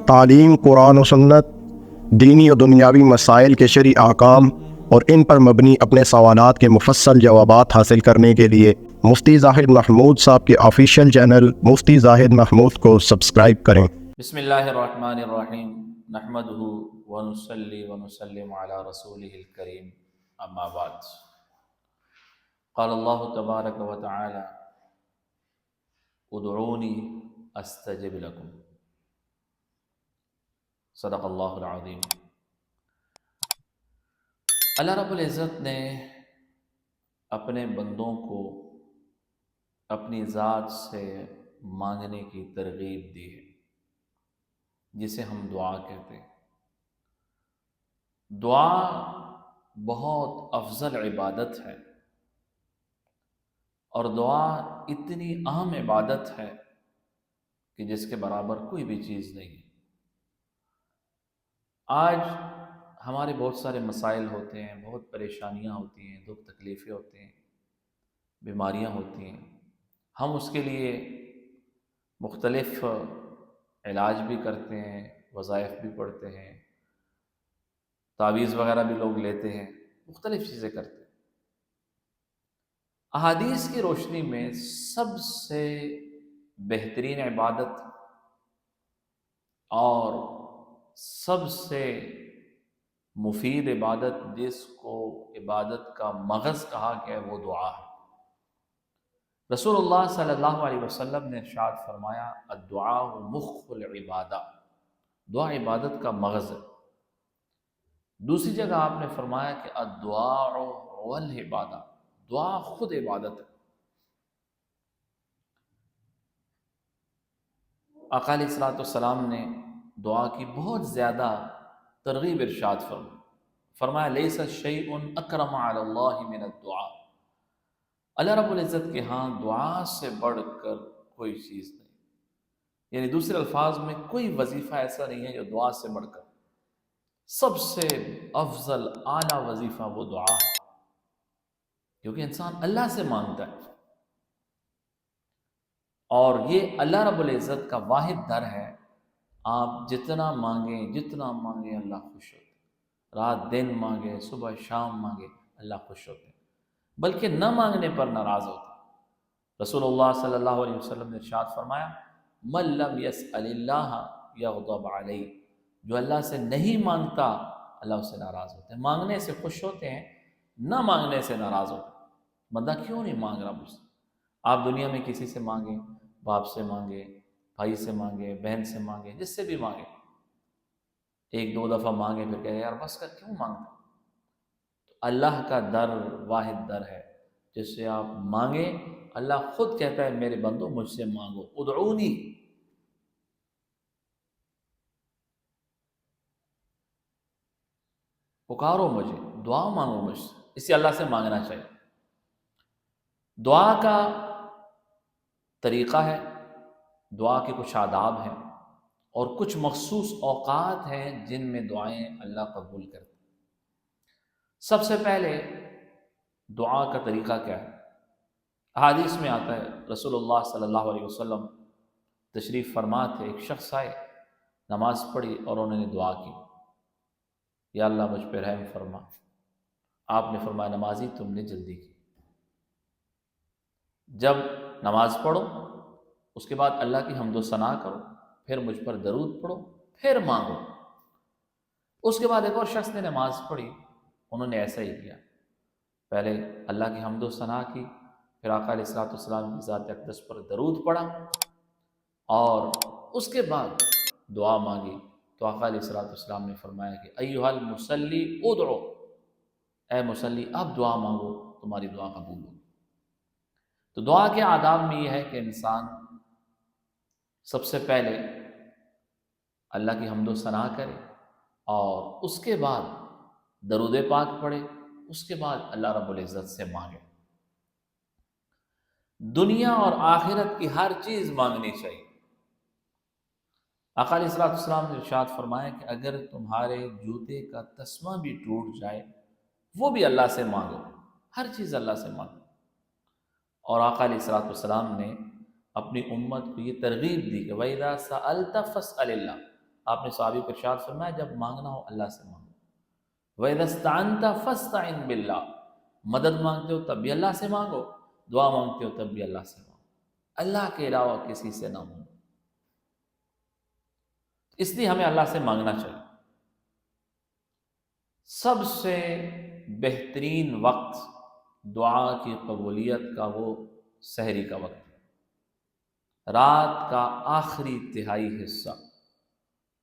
تعلیم قرآن و سنت، دینی و دنیاوی مسائل کے شرعی احکام اور ان پر مبنی اپنے سوالات کے مفصل جوابات حاصل کرنے کے لیے مفتی زاہد محمود صاحب کے آفیشیل چینل مفتی زاہد محمود کو سبسکرائب کریں۔ بسم اللہ الرحمن الرحیم، نحمدہ ونصلی ونسلم علی رسولہ الکریم، اما بعد۔ قال اللہ تبارک و تعالی ادعونی استجب لکم، صدق اللہ العظیم۔ اللہ رب العزت نے اپنے بندوں کو اپنی ذات سے مانگنے کی ترغیب دی ہے، جسے ہم دعا کہتے ہیں۔ دعا بہت افضل عبادت ہے، اور دعا اتنی اہم عبادت ہے کہ جس کے برابر کوئی بھی چیز نہیں ہے۔ آج ہمارے بہت سارے مسائل ہوتے ہیں، بہت پریشانیاں ہوتی ہیں، دکھ تکلیفیں ہوتے ہیں، بیماریاں ہوتی ہیں۔ ہم اس کے لیے مختلف علاج بھی کرتے ہیں، وظائف بھی پڑھتے ہیں، تعویذ وغیرہ بھی لوگ لیتے ہیں، مختلف چیزیں کرتے ہیں۔ احادیث کی روشنی میں سب سے بہترین عبادت اور سب سے مفید عبادت، جس کو عبادت کا مغز کہا گیا ہے، وہ دعا ہے۔ رسول اللہ صلی اللہ علیہ وسلم نے ارشاد فرمایا الدعاء مخ العبادہ، دعا عبادت کا مغز ہے۔ دوسری جگہ آپ نے فرمایا کہ الدعاء والعبادہ، دعا خود عبادت ہے۔ آقا علیہ الصلوۃ والسلام نے دعا کی بہت زیادہ ترغیب ارشاد فرمایا لیس شیء اکرم علی اللہ من الدعاء، اللہ رب العزت کے ہاں دعا سے بڑھ کر کوئی چیز نہیں، یعنی دوسرے الفاظ میں کوئی وظیفہ ایسا نہیں ہے جو دعا سے بڑھ کر، سب سے افضل اعلیٰ وظیفہ وہ دعا ہے، کیونکہ انسان اللہ سے مانگتا ہے، اور یہ اللہ رب العزت کا واحد در ہے۔ آپ جتنا مانگیں اللہ خوش ہوتے، رات دن مانگے، صبح شام مانگے، اللہ خوش ہوتے، بلکہ نہ مانگنے پر ناراض ہوتے۔ رسول اللہ صلی اللہ علیہ وسلم نے ارشاد فرمایا من لم یسأل اللہ یغضب علیہ، جو اللہ سے نہیں مانگتا اللہ اس سے ناراض ہوتے ہیں۔ مانگنے سے خوش ہوتے ہیں، نہ مانگنے سے ناراض ہوتے ہیں۔ بندہ کیوں نہیں مانگ رہا مجھ سے؟ آپ دنیا میں کسی سے مانگیں، باپ سے مانگے، بھائی سے مانگے، بہن سے مانگے، جس سے بھی مانگے، ایک دو دفعہ مانگے پھر کہے یار بس کر، کیوں مانگتا؟ تو اللہ کا در واحد در ہے جس سے آپ مانگیں، اللہ خود کہتا ہے میرے بندو مجھ سے مانگو، ادعونی، پکارو مجھے، دعا مانگو مجھ سے، اسی اللہ سے مانگنا چاہیے۔ دعا کا طریقہ ہے، دعا کے کچھ آداب ہیں، اور کچھ مخصوص اوقات ہیں جن میں دعائیں اللہ قبول کرتے ہیں۔ سب سے پہلے دعا کا طریقہ کیا ہے؟ احادیث میں آتا ہے، رسول اللہ صلی اللہ علیہ وسلم تشریف فرما تھے، ایک شخص آئے، نماز پڑھی اور انہوں نے دعا کی، یا اللہ مجھ پہ رحم فرما۔ آپ نے فرمایا نمازی تم نے جلدی کی، جب نماز پڑھو اس کے بعد اللہ کی حمد و ثنا کرو، پھر مجھ پر درود پڑھو، پھر مانگو۔ اس کے بعد ایک اور شخص نے نماز پڑھی، انہوں نے ایسا ہی کیا، پہلے اللہ کی حمد و ثنا کی، پھر آقا علیہ الصلوۃ والسلام کی ذات اقدس پر درود پڑھا، اور اس کے بعد دعا مانگی۔ تو آقا علیہ الصلوۃ والسلام نے فرمایا کہ ایھا المصلی ادعو، اے مصلی آپ دعا مانگو، تمہاری دعا قبول ہوگی۔ تو دعا کے آداب میں یہ ہے کہ انسان سب سے پہلے اللہ کی حمد و ثنا کرے، اور اس کے بعد درود پاک پڑھے، اس کے بعد اللہ رب العزت سے مانگے۔ دنیا اور آخرت کی ہر چیز مانگنی چاہیے۔ آقا علیہ الصلوۃ والسلام نے ارشاد فرمایا کہ اگر تمہارے جوتے کا تسمہ بھی ٹوٹ جائے وہ بھی اللہ سے مانگو، ہر چیز اللہ سے مانگو۔ اور آقا علیہ الصلوۃ والسلام نے اپنی امت کو یہ ترغیب دی کہ وَإِذَا سَأَلْتَ فَاسْأَلِ اللَّهَ، آپ نے صحابی کو ارشاد فرمایا جب مانگنا ہو اللہ سے مانگو، وَإِذَا اسْتَعَنْتَ فَاسْتَعِنْ بِاللَّهِ، مدد مانگتے ہو تب بھی اللہ سے مانگو، دعا مانگتے ہو تب بھی اللہ سے مانگو، اللہ کے علاوہ کسی سے نہ مانگو۔ اس لیے ہمیں اللہ سے مانگنا چاہیے۔ سب سے بہترین وقت دعا کی قبولیت کا وہ سحری کا وقت ہے، رات کا آخری تہائی حصہ،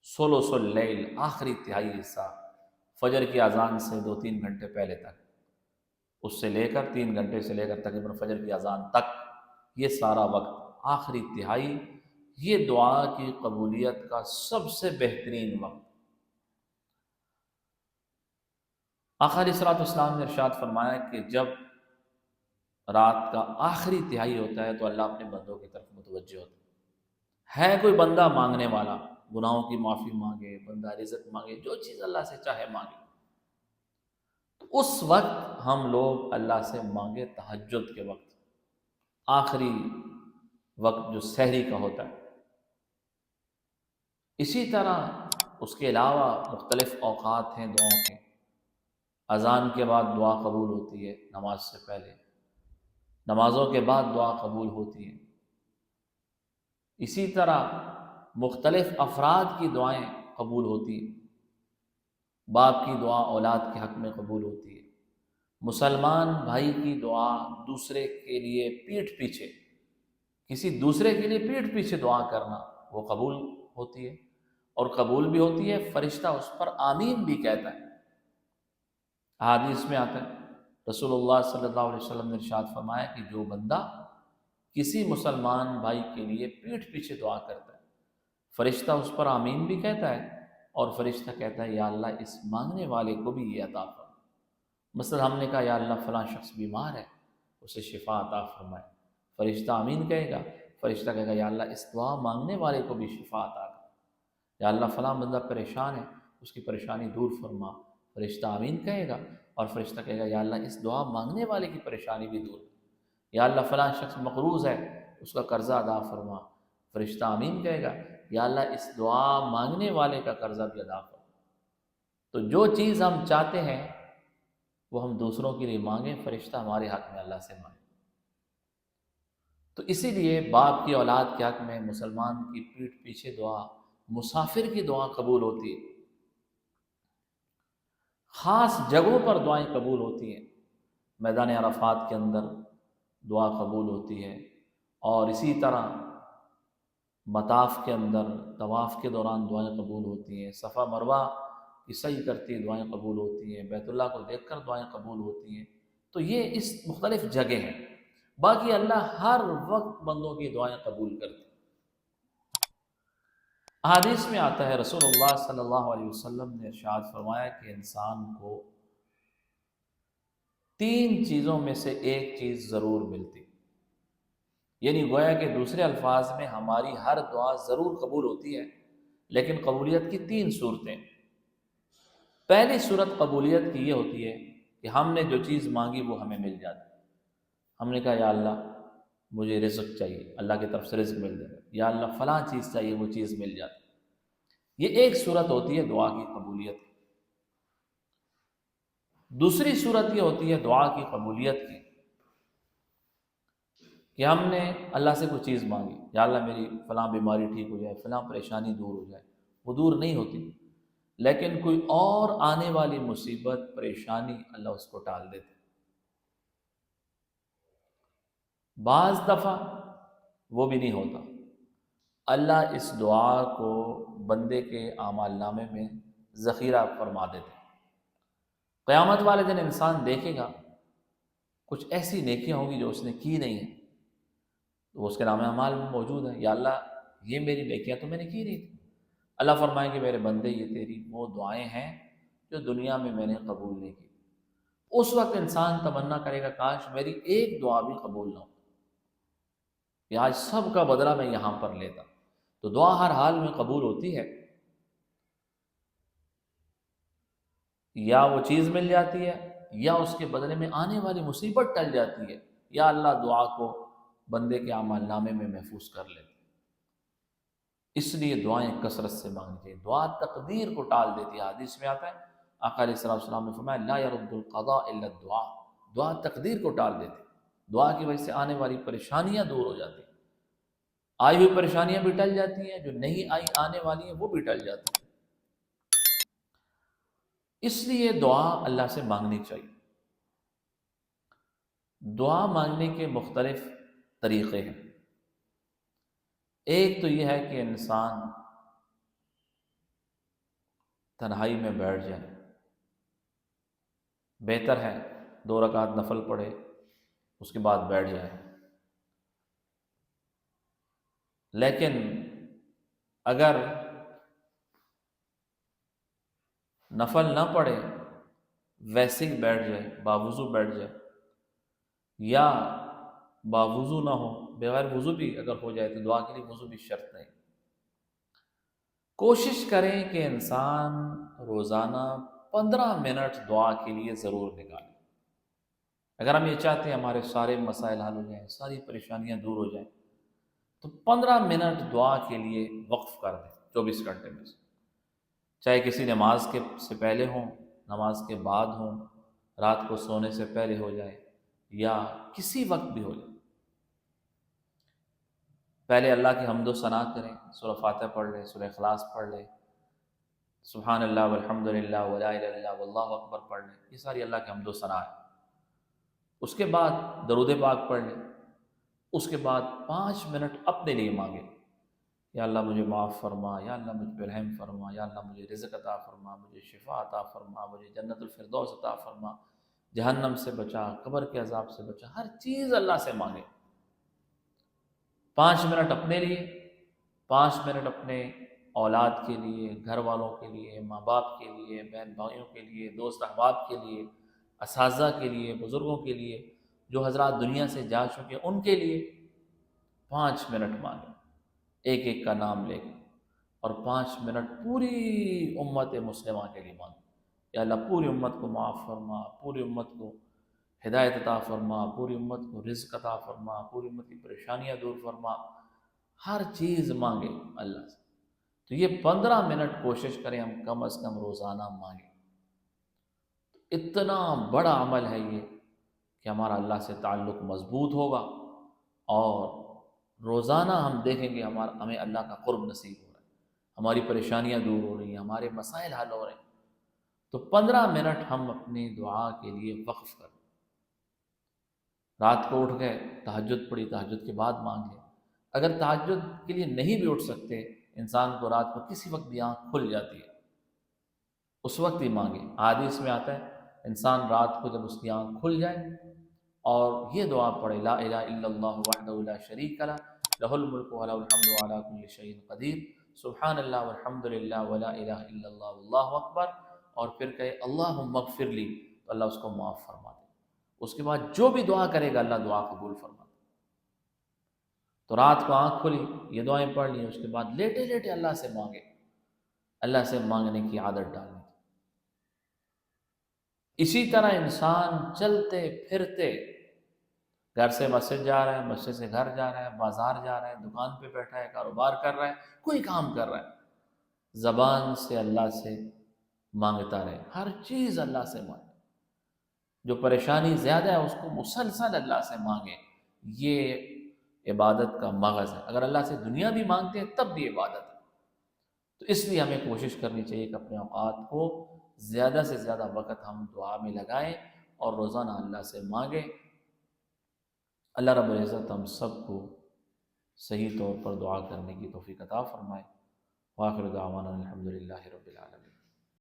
ثلث اللیل، آخری تہائی حصہ، فجر کی اذان سے 2-3 گھنٹے پہلے تک، اس سے لے کر 3 گھنٹے سے لے کر تقریباً فجر کی اذان تک، یہ سارا وقت آخری تہائی، یہ دعا کی قبولیت کا سب سے بہترین وقت۔ آقا علیہ الصلوۃ والسلام نے ارشاد فرمایا کہ جب رات کا آخری تہائی ہوتا ہے تو اللہ اپنے بندوں کی طرف متوجہ ہوتا ہے کوئی بندہ مانگنے والا، گناہوں کی معافی مانگے، بندہ رزق مانگے، جو چیز اللہ سے چاہے مانگے، تو اس وقت ہم لوگ اللہ سے مانگے تہجد کے وقت، آخری وقت جو سحری کا ہوتا ہے۔ اسی طرح اس کے علاوہ مختلف اوقات ہیں دعاؤں کے، اذان کے بعد دعا قبول ہوتی ہے، نماز سے پہلے، نمازوں کے بعد دعا قبول ہوتی ہے۔ اسی طرح مختلف افراد کی دعائیں قبول ہوتی ہیں، باپ کی دعا اولاد کے حق میں قبول ہوتی ہے، مسلمان بھائی کی دعا دوسرے کے لیے پیٹھ پیچھے، کسی دوسرے کے لیے پیٹھ پیچھے دعا کرنا وہ قبول ہوتی ہے، اور قبول بھی ہوتی ہے، فرشتہ اس پر آمین بھی کہتا ہے۔ حدیث میں آتا ہے، رسول اللہ صلی اللہ علیہ وسلم نے ارشاد فرمایا کہ جو بندہ کسی مسلمان بھائی کے لیے پیٹھ پیچھے دعا کرتا ہے، فرشتہ اس پر آمین بھی کہتا ہے، اور فرشتہ کہتا ہے یا اللہ اس مانگنے والے کو بھی یہ عطا فرما۔ مثلا ہم نے کہا یا اللہ فلاں شخص بیمار ہے، اسے شفا عطا فرمائے، فرشتہ آمین کہے گا، فرشتہ کہے گا یا اللہ اس دعا مانگنے والے کو بھی شفا عطا کر، یا اللہ فلاں بندہ پریشان ہے، اس کی پریشانی دور فرما، فرشتہ آمین کہے گا، اور فرشتہ کہے گا یا اللہ اس دعا مانگنے والے کی پریشانی بھی دور، یا اللہ فلاں شخص مقروض ہے، اس کا قرضہ ادا فرما، فرشتہ آمین کہے گا، یا اللہ اس دعا مانگنے والے کا قرضہ بھی ادا فرما۔ تو جو چیز ہم چاہتے ہیں وہ ہم دوسروں کے لیے مانگیں، فرشتہ ہمارے حق میں اللہ سے مانگے۔ تو اسی لیے باپ کی اولاد کے حق میں مسلمان کی پیٹھ پیچھے دعا، مسافر کی دعا قبول ہوتی ہے، خاص جگہوں پر دعائیں قبول ہوتی ہیں، میدان عرفات کے اندر دعا قبول ہوتی ہے، اور اسی طرح مطاف کے اندر طواف کے دوران دعائیں قبول ہوتی ہیں، صفا مروہ کی سعی کرتی دعائیں قبول ہوتی ہیں، بیت اللہ کو دیکھ کر دعائیں قبول ہوتی ہیں۔ تو یہ اس مختلف جگہ ہیں، باقی اللہ ہر وقت بندوں کی دعائیں قبول کرتے ہیں۔ احادیث میں آتا ہے، رسول اللہ صلی اللہ علیہ وسلم نے ارشاد فرمایا کہ انسان کو 3 چیزوں میں سے ایک چیز ضرور ملتی، یعنی گویا کہ دوسرے الفاظ میں ہماری ہر دعا ضرور قبول ہوتی ہے، لیکن قبولیت کی 3 صورتیں۔ پہلی صورت قبولیت کی یہ ہوتی ہے کہ ہم نے جو چیز مانگی وہ ہمیں مل جاتی، ہم نے کہا یا اللہ مجھے رزق چاہیے، اللہ کی طرف سے رزق مل جائے، یا اللہ فلاں چیز چاہیے، وہ چیز مل جاتی۔ یہ ایک صورت ہوتی ہے دعا کی قبولیت کی۔ دوسری صورت یہ ہوتی ہے دعا کی قبولیت کی کہ ہم نے اللہ سے کوئی چیز مانگی، یا اللہ میری فلاں بیماری ٹھیک ہو جائے، فلاں پریشانی دور ہو جائے، وہ دور نہیں ہوتی، لیکن کوئی اور آنے والی مصیبت، پریشانی اللہ اس کو ٹال دیتے۔ بعض دفعہ وہ بھی نہیں ہوتا، اللہ اس دعا کو بندے کے اعمال نامے میں ذخیرہ فرما دیتے۔ قیامت والے دن انسان دیکھے گا کچھ ایسی نیکیاں ہوں گی جو اس نے کی نہیں ہیں، وہ اس کے نام اعمال میں موجود ہے، یا اللہ یہ میری نیکیاں تو میں نے کی نہیں تھی، اللہ فرمائے کہ میرے بندے یہ تیری وہ دعائیں ہیں جو دنیا میں میں نے قبول نہیں کی۔ اس وقت انسان تمنا کرے گا کاش میری ایک دعا بھی قبول نہ ہو، کہ آج سب کا بدلہ میں یہاں پر لیتا۔ تو دعا ہر حال میں قبول ہوتی ہے، یا وہ چیز مل جاتی ہے، یا اس کے بدلے میں آنے والی مصیبت ٹل جاتی ہے، یا اللہ دعا کو بندے کے اعمال نامے میں محفوظ کر لیتے۔ اس لیے دعائیں کثرت سے مانگنی چاہیے. دعا تقدیر کو ٹال دیتی ہے. حدیث میں آتا ہے آقا علیہ الصلوۃ والسلام نے فرمایا لا يرد القضاء الا الدعاء. دعا تقدیر کو ٹال دیتی. دعا کی وجہ سے آنے والی پریشانیاں دور ہو جاتی ہیں. آئی ہوئی پریشانیاں بھی ٹل جاتی ہیں، جو نہیں آئی آنے والی ہیں وہ بھی ٹل جاتی ہیں. اس لیے دعا اللہ سے مانگنی چاہیے. دعا مانگنے کے مختلف طریقے ہیں. ایک تو یہ ہے کہ انسان تنہائی میں بیٹھ جائے. بہتر ہے 2 رکعت نفل پڑھے، اس کے بعد بیٹھ جائے. لیکن اگر نفل نہ پڑھے، ویسے ہی بیٹھ جائے، باوضو بیٹھ جائے، یا باوضو نہ ہو، بغیر وضو بھی اگر ہو جائے تو دعا کے لیے وضو بھی شرط نہیں. کوشش کریں کہ انسان روزانہ 15 منٹ دعا کے لیے ضرور نکالے. اگر ہم یہ چاہتے ہیں ہمارے سارے مسائل حل ہو جائیں، ساری پریشانیاں دور ہو جائیں، تو 15 منٹ دعا کے لیے وقف کر دیں 24 گھنٹے میں سے. چاہے کسی نماز کے سے پہلے ہوں، نماز کے بعد ہوں، رات کو سونے سے پہلے ہو جائے، یا کسی وقت بھی ہو جائے. پہلے اللہ کی حمد و ثنا کریں، سورہ فاتحہ پڑھ لیں، سورہ اخلاص پڑھ لیں، سبحان اللہ والحمد للہ ولا الہ الا اللہ واللہ اکبر پڑھ لیں. یہ ساری اللہ کی حمد و ثنا ہے. اس کے بعد درود پاک پڑھ لیں. اس کے بعد 5 منٹ اپنے لیے مانگیں. یا اللہ مجھے معاف فرما، یا اللہ مجھ پہ رحم فرما، یا اللہ مجھے رزق عطا فرما، مجھے شفا عطا فرما، مجھے جنت الفردوس عطا فرما، جہنم سے بچا، قبر کے عذاب سے بچا. ہر چیز اللہ سے مانگے. 5 منٹ اپنے لیے، 5 منٹ اپنے اولاد کے لیے، گھر والوں کے لیے، ماں باپ کے لیے، بہن بھائیوں کے لیے، دوست احباب کے لیے، اساتذہ کے لیے، بزرگوں کے لیے، جو حضرات دنیا سے جا چکے ان کے لیے 5 منٹ مانگیں، ایک ایک کا نام لے کے. اور 5 منٹ پوری امت مسلمہ کے لیے مانگیں. یا اللہ پوری امت کو معاف فرما، پوری امت کو ہدایت عطا فرما، پوری امت کو رزق عطا فرما، پوری امت کی پریشانیاں دور فرما. ہر چیز مانگیں اللہ سے. تو یہ 15 منٹ کوشش کریں ہم کم از کم روزانہ مانگیں. اتنا بڑا عمل ہے یہ کہ ہمارا اللہ سے تعلق مضبوط ہوگا، اور روزانہ ہم دیکھیں گے ہمیں اللہ کا قرب نصیب ہو رہا ہے، ہماری پریشانیاں دور ہو رہی ہیں، ہمارے مسائل حل ہو رہے ہیں. تو 15 منٹ ہم اپنی دعا کے لیے وقف کریں. رات کو اٹھ گئے، تہجد پڑھی، تہجد کے بعد مانگ لیں. اگر تہجد کے لیے نہیں بھی اٹھ سکتے، انسان کو رات کو کسی وقت بھی آنکھ کھل جاتی ہے، اس وقت ہی مانگے. حدیث میں آتا ہے انسان رات کو جب اس کی آنکھ کھل جائے اور یہ دعا پڑھے لا الہ الا اللہ وحدہ لا شریک لہ لہ الملک ولہ الحمد وعلی کل شیء قدیر سبحان اللہ والحمد للہ ولا الہ الا اللہ واللہ اکبر، اور پھر کہے اللہم اغفر لی، تو اللہ اس کو معاف فرما دے. اس کے بعد جو بھی دعا کرے گا اللہ دعا قبول فرما دے. تو رات کو آنکھ کھلی، یہ دعائیں پڑھ لی، اس کے بعد لیٹے لیٹے اللہ سے مانگے. اللہ سے مانگنے کی عادت ڈالیں. اسی طرح انسان چلتے پھرتے، گھر سے مسجد جا رہا ہے، مسجد سے گھر جا رہا ہے، بازار جا رہا ہے، دکان پہ بیٹھا ہے، کاروبار کر رہا ہے، کوئی کام کر رہا ہے، زبان سے اللہ سے مانگتا رہے. ہر چیز اللہ سے مانگے. جو پریشانی زیادہ ہے اس کو مسلسل اللہ سے مانگے. یہ عبادت کا مغز ہے. اگر اللہ سے دنیا بھی مانگتے ہیں تب بھی عبادت ہے. تو اس لیے ہمیں کوشش کرنی چاہیے کہ اپنے اوقات کو زیادہ سے زیادہ وقت ہم دعا میں لگائیں اور روزانہ اللہ سے مانگیں. اللہ رب العزت ہم سب کو صحیح طور پر دعا کرنے کی توفیق عطا فرمائے. وآخر دعوانا الحمد للہ رب العالمین.